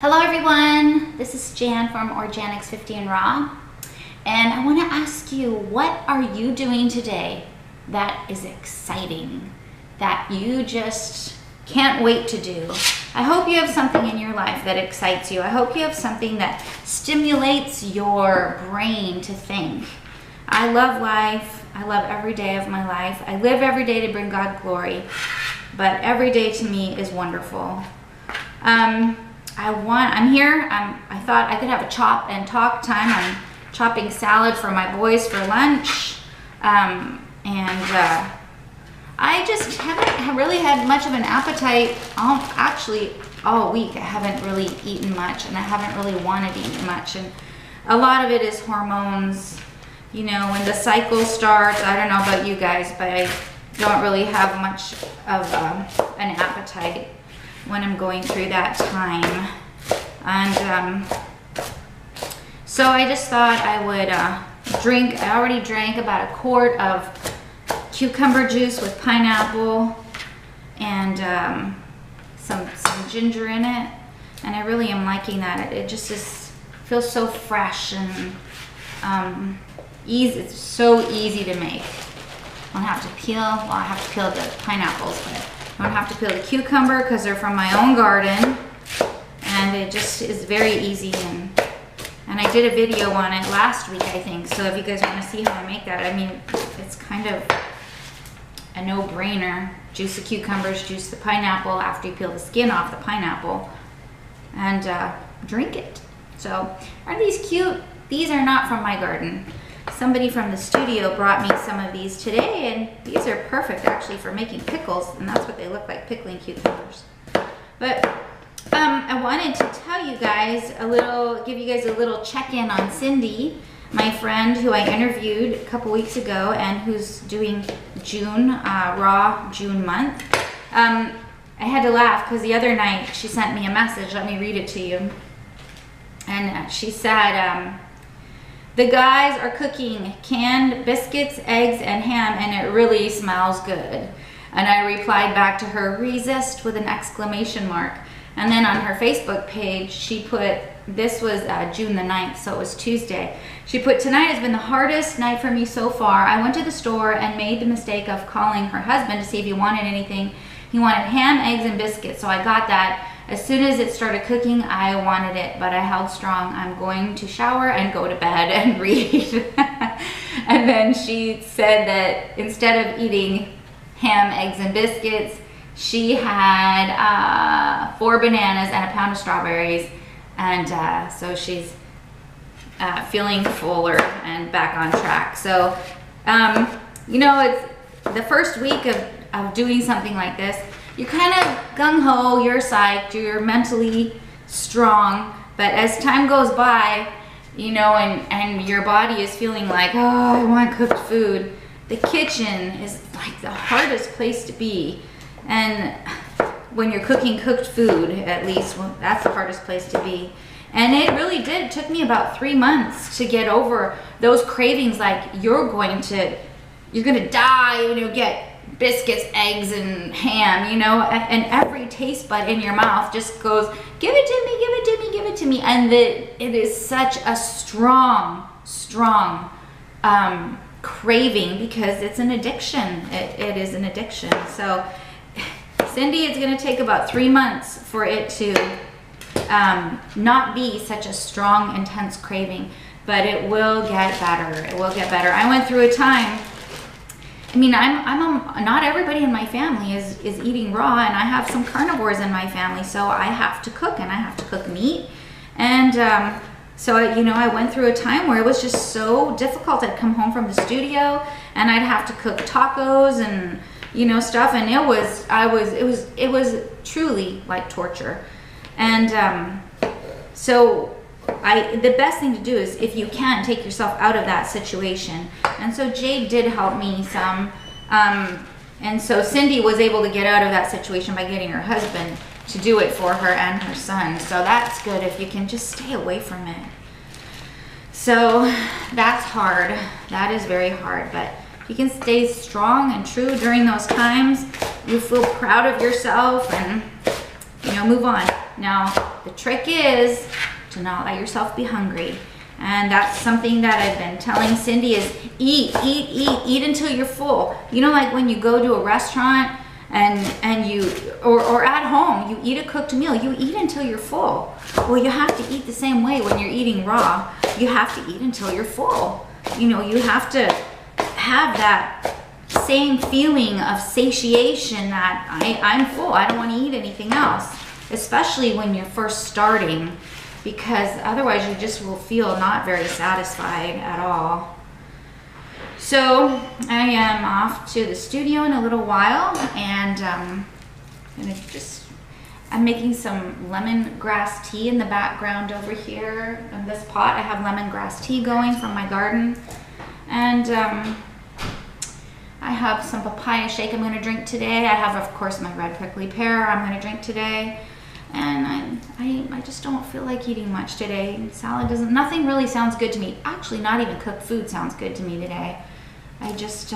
Hello everyone, this is Jan from orJANics 50 and Raw, and I want to ask you, what are you doing today that is exciting, that you just can't wait to do? I hope you have something in your life that excites you. I hope you have something that stimulates your brain to think. I love life. I love every day of my life. I live every day to bring God glory, but every day to me is wonderful. I'm here. I thought I could have a chop and talk time. I'm chopping salad for my boys for lunch. I just haven't really had much of an appetite. Actually, all week I haven't really eaten much, and I haven't really wanted to eat much. And a lot of it is hormones. You know, when the cycle starts, I don't know about you guys, but I don't really have much of an appetite when I'm going through that time. And so I just thought I would drink. I already drank about a quart of cucumber juice with pineapple and some ginger in it, and I really am liking that. It just feels so fresh and easy. It's so easy to make. I don't have to peel. Well, I have to peel the pineapples, but I don't have to peel the cucumber because they're from my own garden, and it just is very easy. And I did a video on it last week, I think, so if you guys want to see how I make that, I mean, it's kind of a no-brainer. Juice the cucumbers, juice the pineapple after you peel the skin off the pineapple, and drink it. So, aren't these cute? These are not from my garden. Somebody from the studio brought me some of these today, and these are perfect actually for making pickles, and that's what they look like, pickling cucumbers. But I wanted to tell you guys give you guys a little check-in on Cindy, my friend who I interviewed a couple weeks ago and who's doing June, Raw June month. I had to laugh because the other night she sent me a message. Let me read it to you. And she said, the guys are cooking canned biscuits, eggs, and ham, and it really smells good. And I replied back to her, resist, with an exclamation mark. And then on her Facebook page, she put, this was June the 9th, so it was Tuesday. She put, tonight has been the hardest night for me so far. I went to the store and made the mistake of calling her husband to see if he wanted anything. He wanted ham, eggs, and biscuits, so I got that. As soon as it started cooking, I wanted it, but I held strong. I'm going to shower and go to bed and read. And then she said that instead of eating ham, eggs, and biscuits, she had 4 bananas and a pound of strawberries. And so she's feeling fuller and back on track. So, you know, it's the first week of doing something like this. You're kind of gung-ho, you're psyched, you're mentally strong, but as time goes by, you know, and your body is feeling like, oh, I want cooked food, the kitchen is like the hardest place to be. And when you're cooking cooked food, at least, well, that's the hardest place to be. And it really did. It took me about 3 months to get over those cravings, like you're gonna die when you get biscuits, eggs, and ham, you know, and every taste bud in your mouth just goes, give it to me, give it to me, give it to me. And it is such a strong craving because it's an addiction. It is an addiction. So Cindy, it's going to take about 3 months for it to not be such a strong, intense craving, but it will get better. It will get better. I went through a time. I mean, not everybody in my family is eating raw, and I have some carnivores in my family, so I have to cook, and I have to cook meat. And so, you know, I went through a time where it was just so difficult. I'd come home from the studio, and I'd have to cook tacos and, you know, stuff, and it was truly like torture. And so the best thing to do is, if you can, take yourself out of that situation. And so Jade did help me some. And so Cindy was able to get out of that situation by getting her husband to do it for her and her son. So that's good if you can just stay away from it. So that's hard. That is very hard. But if you can stay strong and true during those times, you feel proud of yourself and, you know, move on. Now, the trick is to not let yourself be hungry. And that's something that I've been telling Cindy is eat until you're full. You know, like when you go to a restaurant and you, or at home, you eat a cooked meal, you eat until you're full. Well, you have to eat the same way when you're eating raw. You have to eat until you're full. You know, you have to have that same feeling of satiation that I'm full, I don't want to eat anything else, especially when you're first starting, because otherwise you just will feel not very satisfied at all. So I am off to the studio in a little while, and I'm making some lemongrass tea in the background over here. In this pot I have lemongrass tea going from my garden, and I have some papaya shake I'm going to drink today. I have, of course, my red prickly pear I'm going to drink today. And I just don't feel like eating much today. Salad nothing really sounds good to me. Actually, not even cooked food sounds good to me today. I just,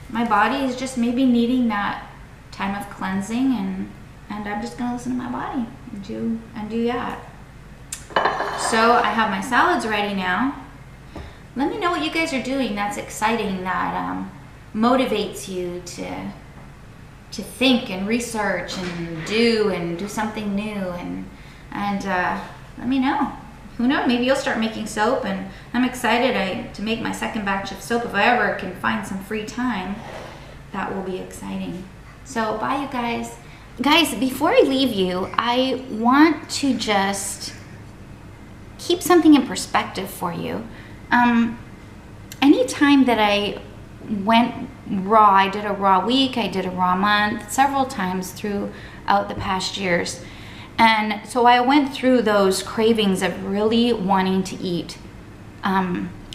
my body is just maybe needing that time of cleansing, and I'm just going to listen to my body and do that. So I have my salads ready now. Let me know what you guys are doing that's exciting, that motivates you to think and research and do something new, and let me know. Who knows, maybe you'll start making soap, and I'm excited to make my second batch of soap. If I ever can find some free time, that will be exciting. So bye, you guys. Guys, before I leave you, I want to just keep something in perspective for you. Anytime that I went raw, I did a raw week, I did a raw month, several times throughout the past years. And so I went through those cravings of really wanting to eat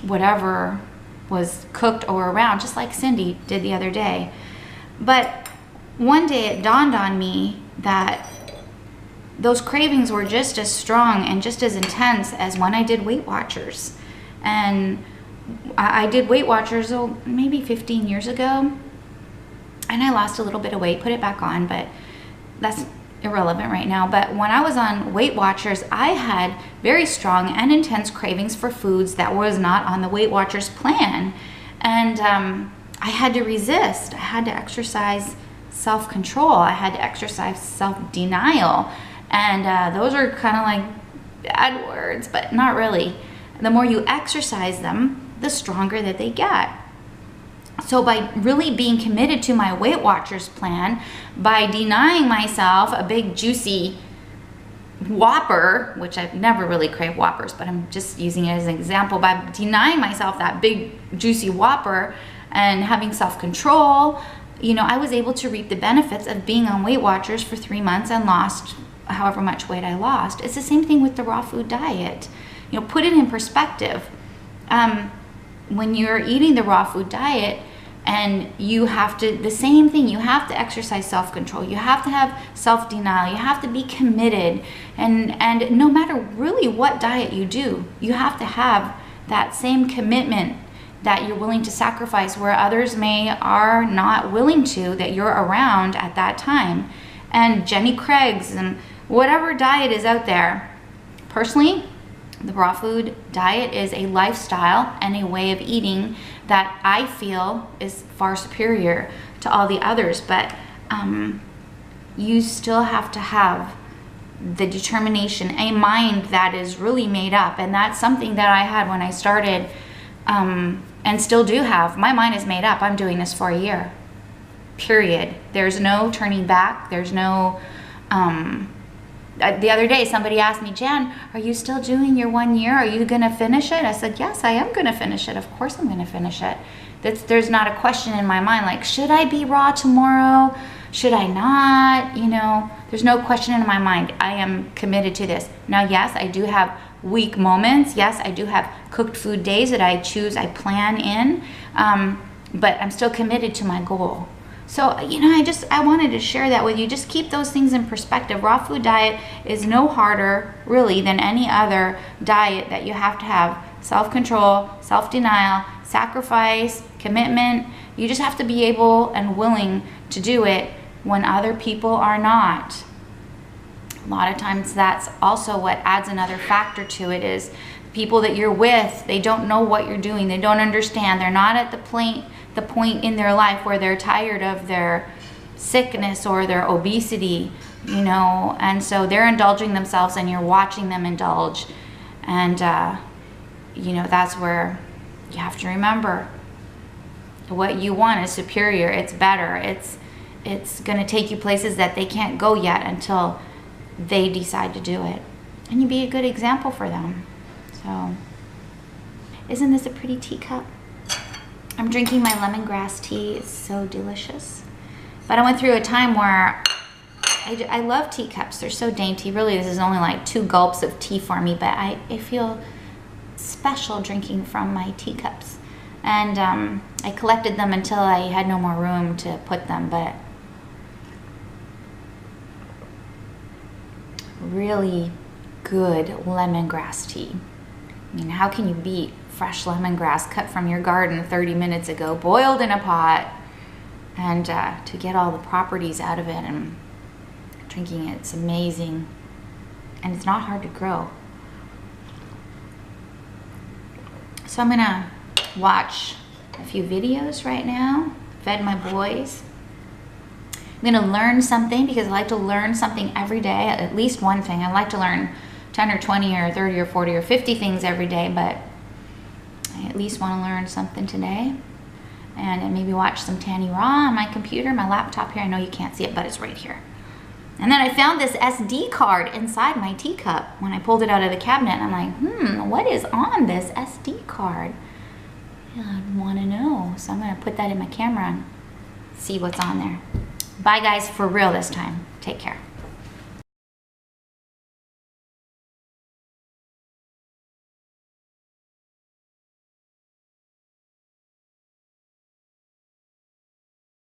whatever was cooked or around, just like Cindy did the other day. But one day it dawned on me that those cravings were just as strong and just as intense as when I did Weight Watchers. And I did Weight Watchers maybe 15 years ago, and I lost a little bit of weight, put it back on, but that's irrelevant right now. But when I was on Weight Watchers, I had very strong and intense cravings for foods that was not on the Weight Watchers plan. And I had to resist. I had to exercise self-control. I had to exercise self-denial. And those are kind of like bad words, but not really. The more you exercise them, the stronger that they get. So by really being committed to my Weight Watchers plan, by denying myself a big juicy Whopper, which I've never really craved Whoppers, but I'm just using it as an example, by denying myself that big juicy Whopper and having self-control, you know, I was able to reap the benefits of being on Weight Watchers for 3 months and lost however much weight I lost. It's the same thing with the raw food diet. You know, put it in perspective. When you're eating the raw food diet, and you have to, the same thing, you have to exercise self-control, you have to have self-denial, you have to be committed, and no matter really what diet you do, you have to have that same commitment that you're willing to sacrifice where others are not willing to, that you're around at that time. And Jenny Craig's and whatever diet is out there, personally, the raw food diet is a lifestyle and a way of eating that I feel is far superior to all the others. But you still have to have the determination, a mind that is really made up. And that's something that I had when I started, and still do have. My mind is made up. I'm doing this for a year, period. There's no turning back. There's no... the other day somebody asked me, Jan, are you still doing your 1 year? Are you gonna finish it? I said, yes, I am gonna finish it. Of course I'm gonna finish it. There's not a question in my mind like, should I be raw tomorrow? Should I not? You know, there's no question in my mind. I am committed to this. Now, yes, I do have weak moments. Yes, I do have cooked food days that I plan in, but I'm still committed to my goal. So, you know, I wanted to share that with you. Just keep those things in perspective. Raw food diet is no harder, really, than any other diet that you have to have self-control, self-denial, sacrifice, commitment. You just have to be able and willing to do it when other people are not. A lot of times that's also what adds another factor to it, is people that you're with, they don't know what you're doing. They don't understand. They're not at the point in their life where they're tired of their sickness or their obesity, you know, and so they're indulging themselves and you're watching them indulge. And, you know, that's where you have to remember what you want is superior. It's better. It's going to take you places that they can't go yet until they decide to do it. And you be a good example for them. So, isn't this a pretty teacup? I'm drinking my lemongrass tea. It's so delicious. But I went through a time where I love teacups. They're so dainty. Really, this is only like 2 gulps of tea for me, but I feel special drinking from my teacups. And I collected them until I had no more room to put them, but really good lemongrass tea. I mean, how can you beat fresh lemongrass cut from your garden 30 minutes ago, boiled in a pot, and to get all the properties out of it and drinking it, it's amazing. And it's not hard to grow. So I'm gonna watch a few videos right now, fed my boys. I'm gonna learn something because I like to learn something every day, at least one thing. I like to learn 10 or 20 or 30 or 40 or 50 things every day, but I at least want to learn something today. And maybe watch some Tanny Raw on my computer, my laptop here. I know you can't see it, but it's right here. And then I found this SD card inside my teacup when I pulled it out of the cabinet. And I'm like, what is on this SD card? I want to know. So I'm going to put that in my camera and see what's on there. Bye guys, for real this time. Take care.